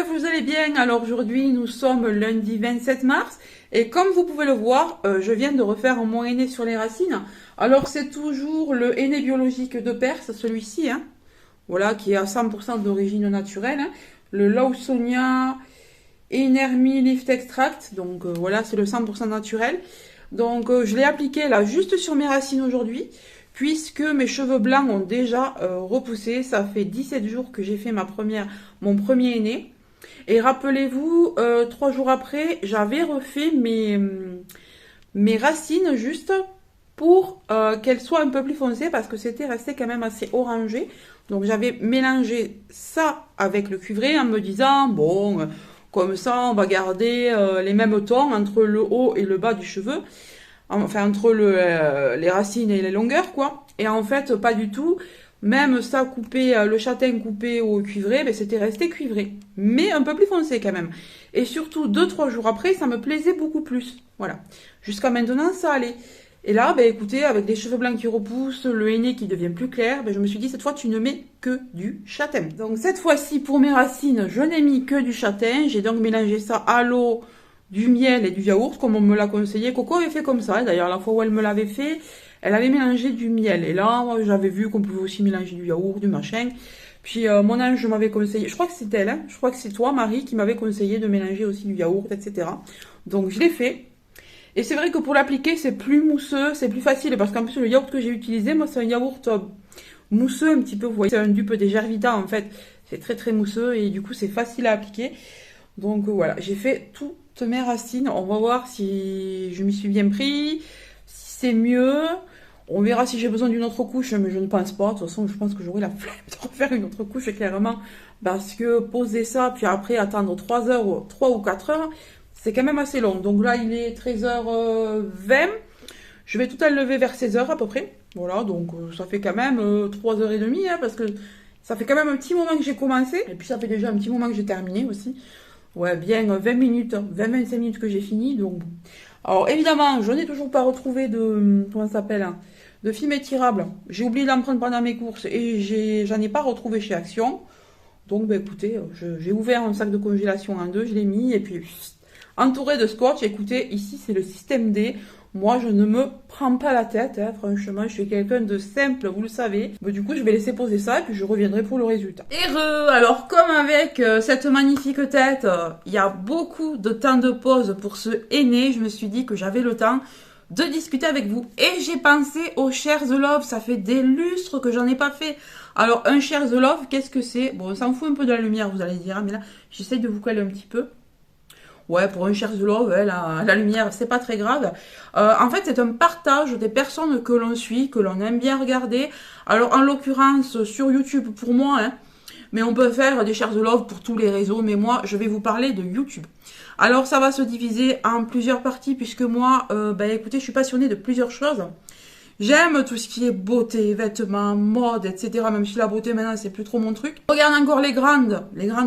que vous allez bien. Alors aujourd'hui nous sommes lundi 27 mars et comme vous pouvez le voir, je viens de refaire mon henné sur les racines. Alors c'est toujours le henné biologique de Perse, celui-ci, hein. Voilà, qui est à 100% d'origine naturelle, hein. Le Lawsonia Enermi Lift Extract, donc voilà, c'est le 100% naturel. Donc je l'ai appliqué là juste sur mes racines aujourd'hui, puisque mes cheveux blancs ont déjà repoussé. Ça fait 17 jours que j'ai fait mon premier henné. Et rappelez-vous, 3 jours après, j'avais refait mes racines juste pour qu'elles soient un peu plus foncées, parce que c'était resté quand même assez orangé. Donc j'avais mélangé ça avec le cuivré en me disant, bon, comme ça on va garder les mêmes tons entre le haut et le bas du cheveu. Enfin, entre les racines et les longueurs, quoi. Et en fait, pas du tout. Même ça coupé, le châtain coupé au cuivré, ben, c'était resté cuivré. Mais un peu plus foncé quand même. Et surtout, 2-3 jours après, ça me plaisait beaucoup plus. Voilà. Jusqu'à maintenant, ça allait. Et là, ben, écoutez, avec des cheveux blancs qui repoussent, le henné qui devient plus clair, ben, je me suis dit, cette fois, tu ne mets que du châtain. Donc, cette fois-ci, pour mes racines, je n'ai mis que du châtain. J'ai donc mélangé ça à l'eau, du miel et du yaourt, comme on me l'a conseillé. Coco avait fait comme ça, d'ailleurs, la fois où elle me l'avait fait, elle avait mélangé du miel. Et là, j'avais vu qu'on pouvait aussi mélanger du yaourt, du machin. Puis mon ange m'avait conseillé, je crois que c'est elle, hein, je crois que c'est toi, Marie, qui m'avait conseillé de mélanger aussi du yaourt, etc. Donc je l'ai fait. Et c'est vrai que pour l'appliquer, c'est plus mousseux, c'est plus facile, parce qu'en plus, le yaourt que j'ai utilisé, moi, c'est un yaourt mousseux un petit peu, vous voyez, c'est un dupe des Gervita, en fait. C'est très très mousseux, et du coup, c'est facile à appliquer. Donc voilà, j'ai fait toutes mes racines. On va voir si je m'y suis bien pris, si c'est mieux. On verra si j'ai besoin d'une autre couche, mais je ne pense pas. De toute façon, je pense que j'aurai la flemme de refaire une autre couche, clairement. Parce que poser ça, puis après attendre 3 heures, 3 ou 4 heures, c'est quand même assez long. Donc là, il est 13h20. Je vais tout enlever vers 16h à peu près. Voilà, donc ça fait quand même 3h30, hein, parce que ça fait quand même un petit moment que j'ai commencé. Et puis ça fait déjà un petit moment que j'ai terminé aussi. Ouais, bien 20 minutes, 20-25 minutes que j'ai fini. Donc, alors évidemment, je n'ai toujours pas retrouvé de, comment ça s'appelle, hein, de film étirable. J'ai oublié d'en prendre pendant mes courses et j'en ai pas retrouvé chez Action. Donc, ben, écoutez, j'ai ouvert un sac de congélation en deux, je l'ai mis et puis entouré de scotch. Écoutez, ici c'est le système D. Moi, je ne me prends pas la tête, hein, franchement, je suis quelqu'un de simple, vous le savez. Mais du coup, je vais laisser poser ça et puis je reviendrai pour le résultat. Alors comme avec cette magnifique tête, il y a beaucoup de temps de pause pour ce henné, je me suis dit que j'avais le temps de discuter avec vous. Et j'ai pensé au Share the Love, ça fait des lustres que j'en ai pas fait. Alors, un Share the Love, qu'est-ce que c'est? Bon, on s'en fout un peu de la lumière, vous allez dire, hein, mais là, j'essaye de vous coller un petit peu. Ouais, pour un Share the Love, la lumière, c'est pas très grave. En fait, c'est un partage des personnes que l'on suit, que l'on aime bien regarder. Alors, en l'occurrence, sur YouTube, pour moi, hein, mais on peut faire des Share the Love pour tous les réseaux. Mais moi, je vais vous parler de YouTube. Alors, ça va se diviser en plusieurs parties, puisque moi, écoutez, je suis passionnée de plusieurs choses. J'aime tout ce qui est beauté, vêtements, mode, etc. Même si la beauté, maintenant, c'est plus trop mon truc. Je regarde encore les grandes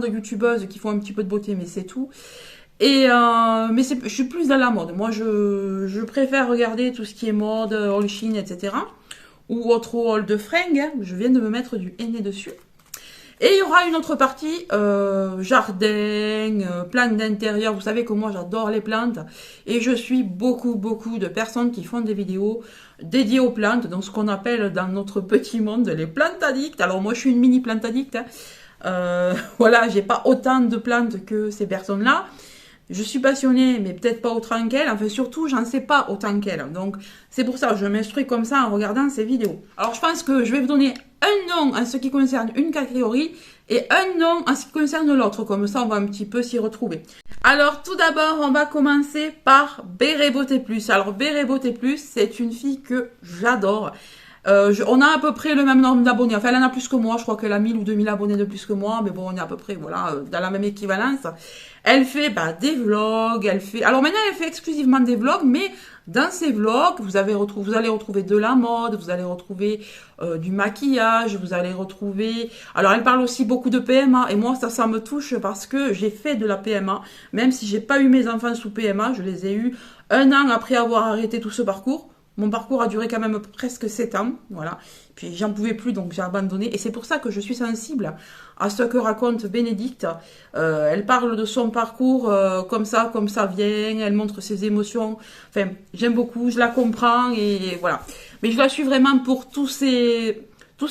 youtubeuses qui font un petit peu de beauté, mais c'est tout. Et mais je suis plus dans la mode. Moi, je préfère regarder tout ce qui est mode, all Shein, etc. Ou autre haul de fringues. Hein. Je viens de me mettre du henné dessus. Et il y aura une autre partie, jardin, plantes d'intérieur. Vous savez que moi, j'adore les plantes. Et je suis beaucoup de personnes qui font des vidéos dédiées aux plantes. Donc, ce qu'on appelle dans notre petit monde les plantes addicts. Alors, moi, je suis une mini plante addict. Hein. Voilà, j'ai pas autant de plantes que ces personnes-là. Je suis passionnée, mais peut-être pas autant qu'elle. Enfin, surtout, j'en sais pas autant qu'elle. Donc, c'est pour ça que je m'instruis comme ça en regardant ces vidéos. Alors, je pense que je vais vous donner un nom en ce qui concerne une catégorie et un nom en ce qui concerne l'autre. Comme ça, on va un petit peu s'y retrouver. Alors, tout d'abord, on va commencer par Béret Beauté Plus. Alors, Béret Beauté Plus, c'est une fille que j'adore. On a à peu près le même nombre d'abonnés. Enfin, elle en a plus que moi. Je crois qu'elle a 1000 ou 2000 abonnés de plus que moi. Mais bon, on est à peu près, voilà, dans la même équivalence. Elle fait des vlogs. Alors maintenant, elle fait exclusivement des vlogs. Mais dans ces vlogs, vous allez retrouver de la mode. Vous allez retrouver du maquillage. Vous allez retrouver... Alors, elle parle aussi beaucoup de PMA. Et moi, ça me touche parce que j'ai fait de la PMA. Même si j'ai pas eu mes enfants sous PMA, je les ai eus 1 an après avoir arrêté tout ce parcours. Mon parcours a duré quand même presque 7 ans, voilà. Puis j'en pouvais plus, donc j'ai abandonné. Et c'est pour ça que je suis sensible à ce que raconte Bénédicte. Elle parle de son parcours comme ça vient. Elle montre ses émotions. Enfin, j'aime beaucoup, je la comprends et voilà. Mais je la suis vraiment pour tout ce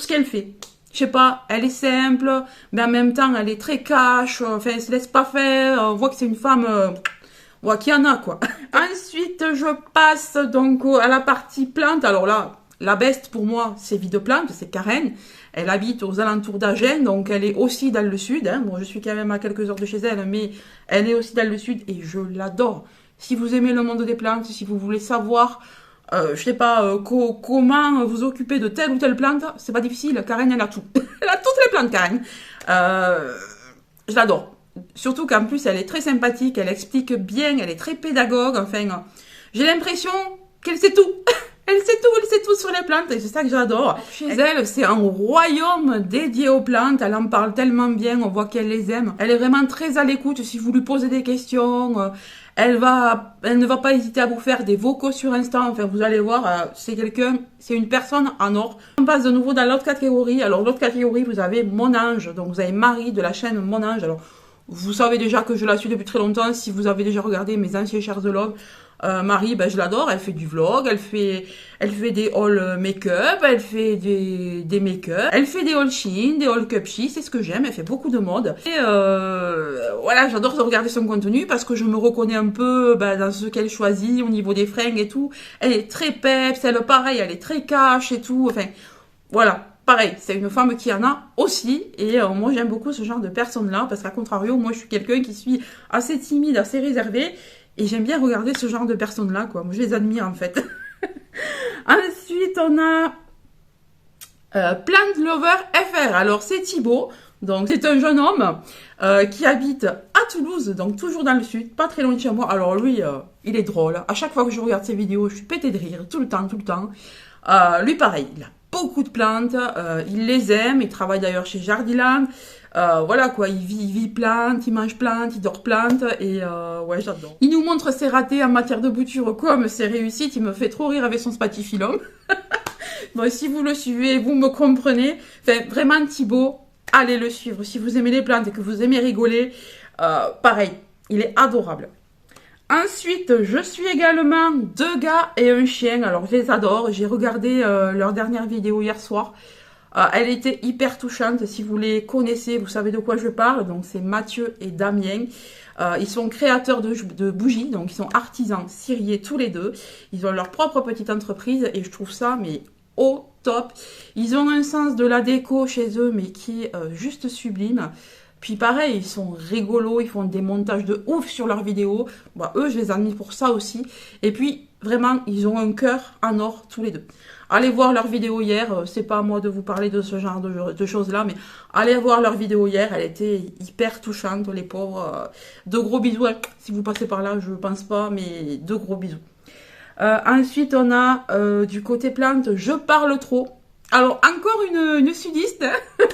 qu'elle fait. Je sais pas, elle est simple, mais en même temps, elle est très cash. Enfin, elle se laisse pas faire. On voit que c'est une femme... ouais, qu'il y en a, quoi. Ensuite, je passe donc à la partie plante. Alors là, la best pour moi, c'est Vie de Plante, c'est Karen. Elle habite aux alentours d'Agen, donc elle est aussi dans le sud. Hein. Bon, je suis quand même à quelques heures de chez elle, mais elle est aussi dans le sud et je l'adore. Si vous aimez le monde des plantes, si vous voulez savoir, je sais pas, comment vous occuper de telle ou telle plante, c'est pas difficile. Karen, elle a tout. Elle a toutes les plantes, Karen. Je l'adore. Surtout qu'en plus, elle est très sympathique, elle explique bien, elle est très pédagogue. Enfin, j'ai l'impression qu'elle sait tout. Elle sait tout sur les plantes et c'est ça que j'adore. Chez elle, c'est un royaume dédié aux plantes. Elle en parle tellement bien, on voit qu'elle les aime. Elle est vraiment très à l'écoute si vous lui posez des questions. Elle ne va pas hésiter à vous faire des vocaux sur Insta. Enfin, vous allez voir, c'est une personne en or. On passe de nouveau dans l'autre catégorie. Alors, l'autre catégorie, vous avez Mon Ange. Donc, vous avez Marie de la chaîne Mon Ange. Alors, vous savez déjà que je la suis depuis très longtemps. Si vous avez déjà regardé mes anciens Shares the Love, Marie, ben, je l'adore. Elle fait du vlog, elle fait des hauls make-up, elle fait des make-up, elle fait des hauls Shein, des hauls Cupshe, c'est ce que j'aime. Elle fait beaucoup de mode. Et voilà, j'adore regarder son contenu parce que je me reconnais un peu dans ce qu'elle choisit au niveau des fringues et tout. Elle est très peps, elle pareil, elle est très cash et tout. Enfin, voilà. Pareil, c'est une femme qui en a aussi, et moi j'aime beaucoup ce genre de personnes-là, parce qu'à contrario, moi je suis quelqu'un qui suis assez timide, assez réservé, et j'aime bien regarder ce genre de personnes-là, quoi. Moi je les admire en fait. Ensuite, on a Plant Lover FR. Alors c'est Thibaut, donc c'est un jeune homme qui habite à Toulouse, donc toujours dans le sud, pas très loin de chez moi. Alors lui, il est drôle. À chaque fois que je regarde ses vidéos, je suis pétée de rire, tout le temps. Lui pareil, il a beaucoup de plantes, il les aime, il travaille d'ailleurs chez Jardiland, voilà quoi, il vit plante, il mange plante, il dort plante, et ouais, j'adore. Il nous montre ses ratés en matière de bouture comme ses réussites, il me fait trop rire avec son spatifilum. Bon, si vous le suivez, vous me comprenez. Enfin, vraiment Thibaut, allez le suivre, si vous aimez les plantes et que vous aimez rigoler, pareil, il est adorable. Ensuite, je suis également 2 gars et un chien. Alors, je les adore. J'ai regardé leur dernière vidéo hier soir. Elle était hyper touchante. Si vous les connaissez, vous savez de quoi je parle. Donc, c'est Mathieu et Damien. Ils sont créateurs de bougies. Donc, ils sont artisans ciriers tous les deux. Ils ont leur propre petite entreprise. Et je trouve ça, mais au top. Ils ont un sens de la déco chez eux, mais qui est juste sublime. Puis pareil, ils sont rigolos, ils font des montages de ouf sur leurs vidéos. Bah, eux, je les admire pour ça aussi. Et puis, vraiment, ils ont un cœur en or, tous les deux. Allez voir leur vidéo hier, c'est pas à moi de vous parler de ce genre de choses-là, mais allez voir leur vidéo hier, elle était hyper touchante, les pauvres. De gros bisous, hein. Si vous passez par là, je pense pas, mais de gros bisous. Ensuite, on a du côté plante, je parle trop. Alors, encore une sudiste, hein.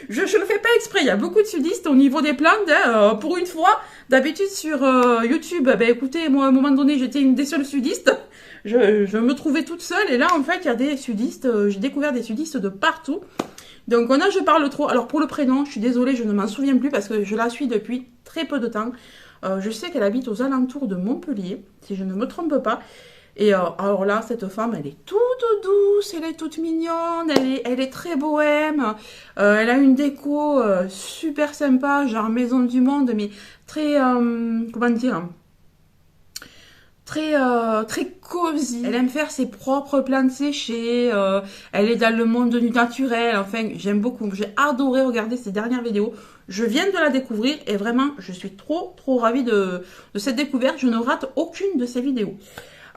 Je le fais pas exprès, il y a beaucoup de sudistes au niveau des plantes, hein. Pour une fois, d'habitude sur YouTube, ben écoutez, moi à un moment donné, j'étais une des seules sudistes. Je me trouvais toute seule, et là, en fait, il y a des sudistes, j'ai découvert des sudistes de partout. Donc, on a Je parle trop. Alors, pour le prénom, je suis désolée, je ne m'en souviens plus parce que je la suis depuis très peu de temps. Je sais qu'elle habite aux alentours de Montpellier, si je ne me trompe pas. Et alors là, cette femme, elle est toute douce, elle est toute mignonne, elle est très bohème. Elle a une déco super sympa, genre maison du monde, mais très, comment dire, très cosy. Elle aime faire ses propres plantes séchées. Elle est dans le monde du naturel. Enfin, j'aime beaucoup. J'ai adoré regarder ses dernières vidéos. Je viens de la découvrir et vraiment, je suis trop ravie de cette découverte. Je ne rate aucune de ses vidéos.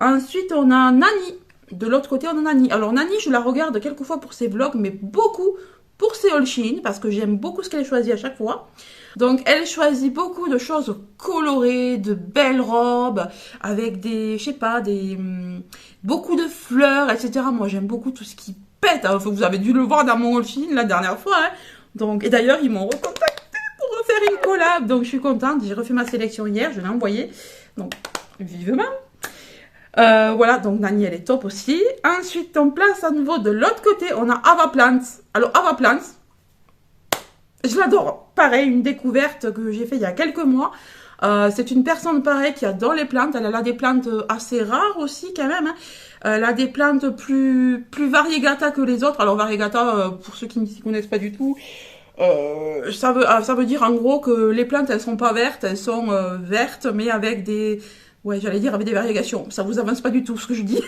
Ensuite, on a Nani. De l'autre côté, on a Nani. Alors, Nani, je la regarde quelquefois pour ses vlogs, mais beaucoup pour ses haul Shein, parce que j'aime beaucoup ce qu'elle choisit à chaque fois. Donc, elle choisit beaucoup de choses colorées, de belles robes, avec des, je sais pas, beaucoup de fleurs, etc. Moi, j'aime beaucoup tout ce qui pète. Hein. Vous avez dû le voir dans mon haul Shein la dernière fois. Hein. Donc, et d'ailleurs, ils m'ont recontacté pour refaire une collab. Donc, je suis contente. J'ai refait ma sélection hier, je l'ai envoyée. Donc, vivement. Voilà, donc Nani, elle est top aussi. Ensuite, on place à nouveau de l'autre côté, on a Ava Plants. Alors, Ava Plants, je l'adore. Pareil, une découverte que j'ai fait il y a quelques mois. C'est une personne, pareil, qui adore les plantes. Elle a des plantes assez rares aussi, quand même. Hein. Elle a des plantes plus variegata que les autres. Alors, variegata, pour ceux qui ne s'y connaissent pas du tout, ça veut dire en gros que les plantes, elles sont pas vertes, elles sont vertes, mais avec des... Ouais, j'allais dire avec des variégations. Ça vous avance pas du tout ce que je dis.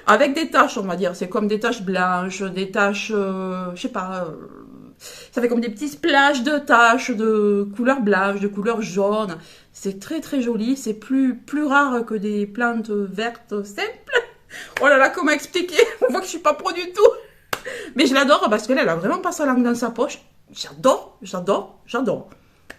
Avec des taches, on va dire. C'est comme des taches blanches, des taches, je sais pas. Ça fait comme des petits splashes de taches de couleur blanche, de couleur jaune. C'est très très joli. C'est plus rare que des plantes vertes simples. Oh là là, comment expliquer? On voit que je suis pas pro du tout. Mais je l'adore parce qu'elle a vraiment pas sa langue dans sa poche. J'adore.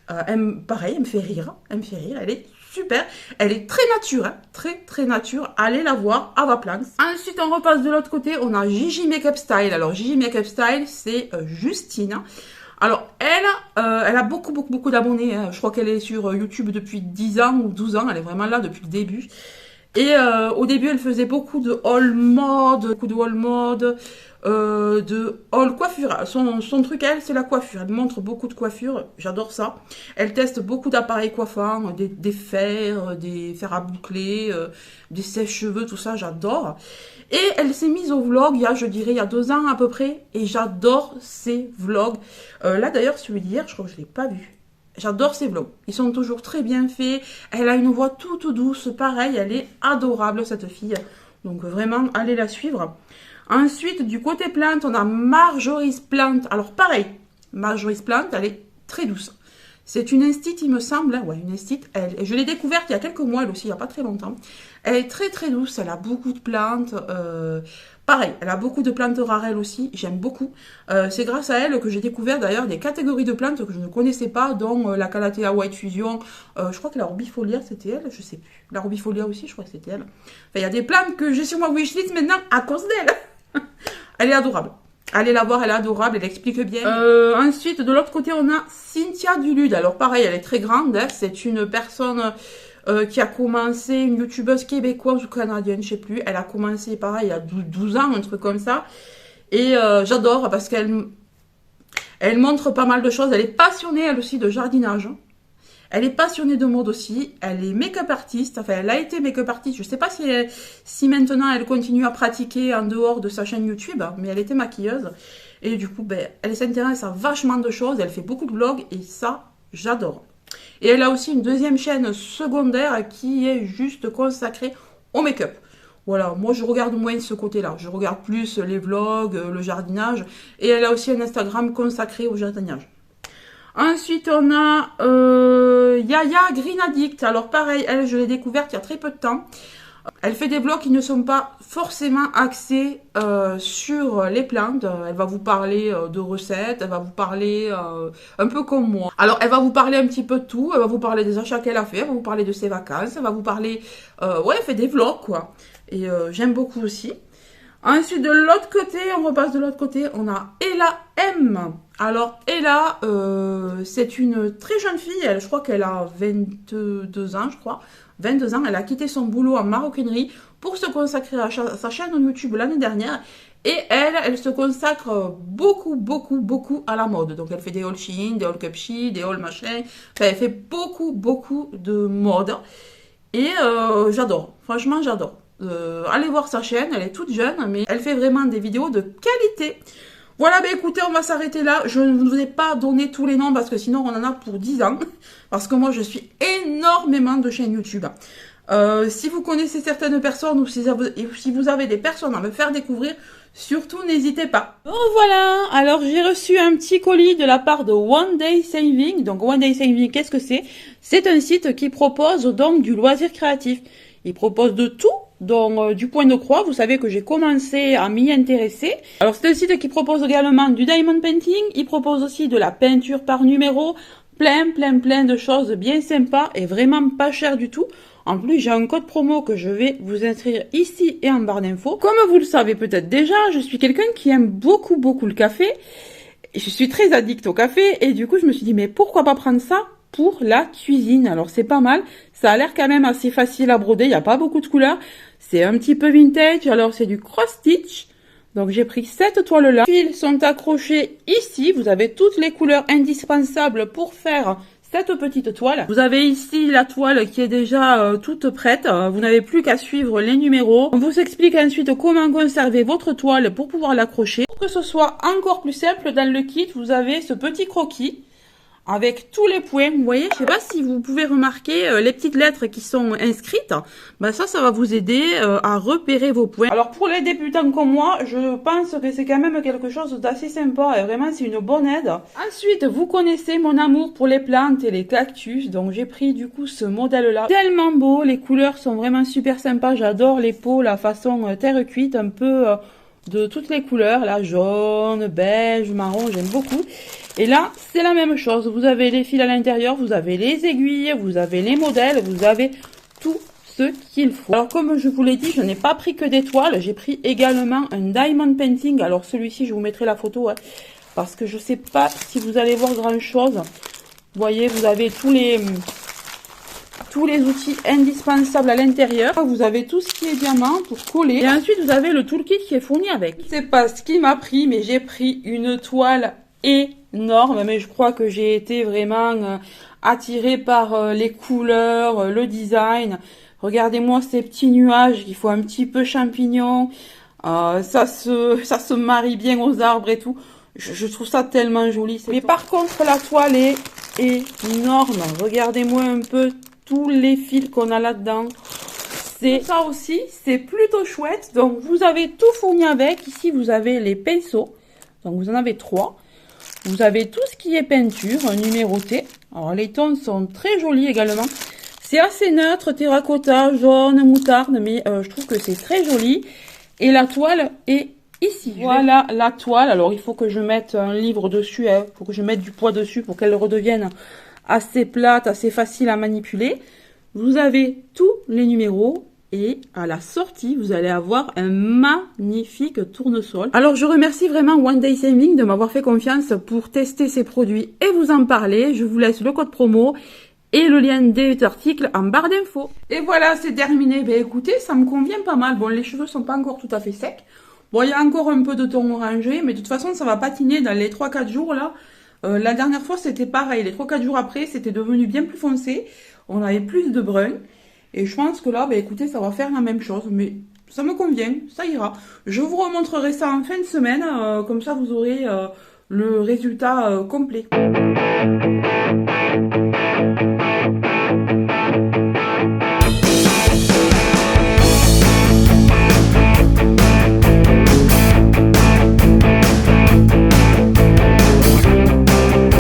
Pareil, elle me fait rire. Elle est super. Elle est très nature, hein. Très nature. Allez la voir, Ava Plants. Ensuite, on repasse de l'autre côté. On a Gigi Makeup Style. Alors, Gigi Makeup Style, c'est Justine. Alors, elle a beaucoup d'abonnés. Hein. Je crois qu'elle est sur YouTube depuis 10 ans ou 12 ans. Elle est vraiment là depuis le début. Et au début, elle faisait beaucoup de haul mode, de haul coiffure. Son truc, elle, c'est la coiffure. Elle montre beaucoup de coiffure. J'adore ça. Elle teste beaucoup d'appareils coiffants, des fers à boucler, des sèche-cheveux, tout ça. J'adore. Et elle s'est mise au vlog, il y a 2 ans à peu près. Et j'adore ses vlogs. Là, d'ailleurs, celui d'hier, je crois que je ne l'ai pas vu. J'adore ses vlogs. Ils sont toujours très bien faits. Elle a une voix toute douce. Pareil, elle est adorable, cette fille. Donc, vraiment, allez la suivre. Ensuite, du côté plante, on a Marjorie's Plant. Alors, pareil, Marjorie's Plant, elle est très douce. C'est une instite, il me semble. Ouais, une instite. Je l'ai découverte il y a quelques mois, elle aussi, il n'y a pas très longtemps. Elle est très douce. Elle a beaucoup de plantes. Pareil, elle a beaucoup de plantes rares, elle aussi. J'aime beaucoup. C'est grâce à elle que j'ai découvert d'ailleurs des catégories de plantes que je ne connaissais pas, dont la Calathea White Fusion. Je crois que la Orbifolia, c'était elle. Je sais plus. La Orbifolia aussi, je crois que c'était elle. Enfin, il y a des plantes que j'ai sur ma wishlist maintenant à cause d'elle. Elle est adorable. Allez la voir, elle est adorable, elle explique bien. Ensuite, de l'autre côté, on a Cynthia Dulude. Alors pareil, elle est très grande. Hein. C'est une personne qui a commencé, une youtubeuse québécoise ou canadienne, je sais plus. Elle a commencé pareil il y a 12 ans, un truc comme ça. Et j'adore parce qu'elle montre pas mal de choses. Elle est passionnée, elle aussi, de jardinage. Elle est passionnée de mode aussi. Elle est make-up artiste. Enfin, elle a été make-up artiste. Je ne sais pas si maintenant elle continue à pratiquer en dehors de sa chaîne YouTube, mais elle était maquilleuse. Et du coup, ben, elle s'intéresse à vachement de choses. Elle fait beaucoup de vlogs et ça, j'adore. Et elle a aussi une deuxième chaîne secondaire qui est juste consacrée au make-up. Voilà, moi je regarde moins ce côté-là. Je regarde plus les vlogs, le jardinage. Et elle a aussi un Instagram consacré au jardinage. Ensuite, on a Yaya Green Addict. Alors pareil, elle, je l'ai découverte il y a très peu de temps. Elle fait des vlogs qui ne sont pas forcément axés sur les plantes. Elle va vous parler de recettes, elle va vous parler un peu comme moi. Alors, elle va vous parler un petit peu de tout. Elle va vous parler des achats qu'elle a fait, elle va vous parler de ses vacances, elle va vous parler... ouais, elle fait des vlogs, quoi. Et j'aime beaucoup aussi. Ensuite, de l'autre côté, on repasse de l'autre côté, on a Ella M. Alors, Ella, c'est une très jeune fille, je crois qu'elle a 22 ans, 22 ans, elle a quitté son boulot en maroquinerie pour se consacrer à sa chaîne YouTube l'année dernière. Et elle se consacre beaucoup à la mode. Donc, elle fait des haul Shein, des haul Cupshe, des haul machin. Enfin, elle fait beaucoup de mode. Et j'adore, franchement, j'adore. Allez voir sa chaîne, elle est toute jeune, mais elle fait vraiment des vidéos de qualité. Voilà, ben écoutez, on va s'arrêter là. Je ne vous ai pas donné tous les noms parce que sinon on en a pour 10 ans. Parce que moi je suis énormément de chaînes YouTube. Si vous connaissez certaines personnes ou si vous avez des personnes à me faire découvrir, surtout n'hésitez pas. Bon voilà, alors j'ai reçu un petit colis de la part de One Day Saving. Donc One Day Saving, qu'est-ce que c'est? C'est un site qui propose donc du loisir créatif. Il propose de tout, donc du point de croix. Vous savez que j'ai commencé à m'y intéresser. Alors c'est un site qui propose également du diamond painting. Il propose aussi de la peinture par numéro. Plein de choses bien sympas et vraiment pas cher du tout. En plus, j'ai un code promo que je vais vous inscrire ici et en barre d'infos. Comme vous le savez peut-être déjà, je suis quelqu'un qui aime beaucoup le café. Je suis très addict au café et du coup, je me suis dit, mais pourquoi pas prendre ça pour la cuisine. Alors c'est pas mal, ça a l'air quand même assez facile à broder, il n'y a pas beaucoup de couleurs. C'est un petit peu vintage, alors c'est du cross-stitch. Donc j'ai pris cette toile-là. Les fils sont accrochés ici, vous avez toutes les couleurs indispensables pour faire cette petite toile. Vous avez ici la toile qui est déjà toute prête. Vous n'avez plus qu'à suivre les numéros. On vous explique ensuite comment conserver votre toile pour pouvoir l'accrocher. Pour que ce soit encore plus simple, dans le kit, vous avez ce petit croquis avec tous les points. Vous voyez, je sais pas si vous pouvez remarquer les petites lettres qui sont inscrites. Ben ça va vous aider à repérer vos points. Alors pour les débutants comme moi, je pense que c'est quand même quelque chose d'assez sympa. Et vraiment, c'est une bonne aide. Ensuite, vous connaissez mon amour pour les plantes et les cactus. Donc j'ai pris du coup ce modèle-là. Tellement beau, les couleurs sont vraiment super sympas. J'adore les pots, la façon terre cuite, un peu de toutes les couleurs. Là, jaune, beige, marron, j'aime beaucoup. Et là, c'est la même chose. Vous avez les fils à l'intérieur, vous avez les aiguilles, vous avez les modèles, vous avez tout ce qu'il faut. Alors, comme je vous l'ai dit, je n'ai pas pris que des toiles. J'ai pris également un diamond painting. Alors, celui-ci, je vous mettrai la photo, hein, parce que je sais pas si vous allez voir grand-chose. Vous voyez, vous avez tous les outils indispensables à l'intérieur. Vous avez tout ce qui est diamant pour coller. Et ensuite, vous avez le toolkit qui est fourni avec. C'est pas ce qui m'a pris, mais j'ai pris une toile énorme, mais je crois que j'ai été vraiment attirée par les couleurs, le design. Regardez-moi ces petits nuages qui font un petit peu champignon. Ça se marie bien aux arbres et tout. Je trouve ça tellement joli. Mais par contre, la toile est énorme. Regardez-moi un peu tous les fils qu'on a là-dedans. C'est ça aussi, c'est plutôt chouette. Donc, vous avez tout fourni avec. Ici, vous avez les pinceaux. Donc, vous en avez 3. Vous avez tout ce qui est peinture numéroté. Alors, les tons sont très jolis également. C'est assez neutre, terracotta, jaune, moutarde, mais je trouve que c'est très joli. Et la toile est ici. Voilà la toile. Alors, il faut que je mette un livre dessus. Il faut que je mette du poids dessus pour qu'elle redevienne assez plate, assez facile à manipuler. Vous avez tous les numéros. Et à la sortie, vous allez avoir un magnifique tournesol. Alors, je remercie vraiment One Day Saving de m'avoir fait confiance pour tester ces produits et vous en parler. Je vous laisse le code promo et le lien des articles en barre d'infos. Et voilà, c'est terminé. Ben écoutez, ça me convient pas mal. Bon, les cheveux sont pas encore tout à fait secs. Bon, il y a encore un peu de ton orangé, mais de toute façon, ça va patiner dans les 3-4 jours là. La dernière fois, c'était pareil. Les 3-4 jours après, c'était devenu bien plus foncé. On avait plus de brun. Et je pense que là, bah, écoutez, ça va faire la même chose. Mais ça me convient, ça ira. Je vous remontrerai ça en fin de semaine. Comme ça, vous aurez le résultat complet.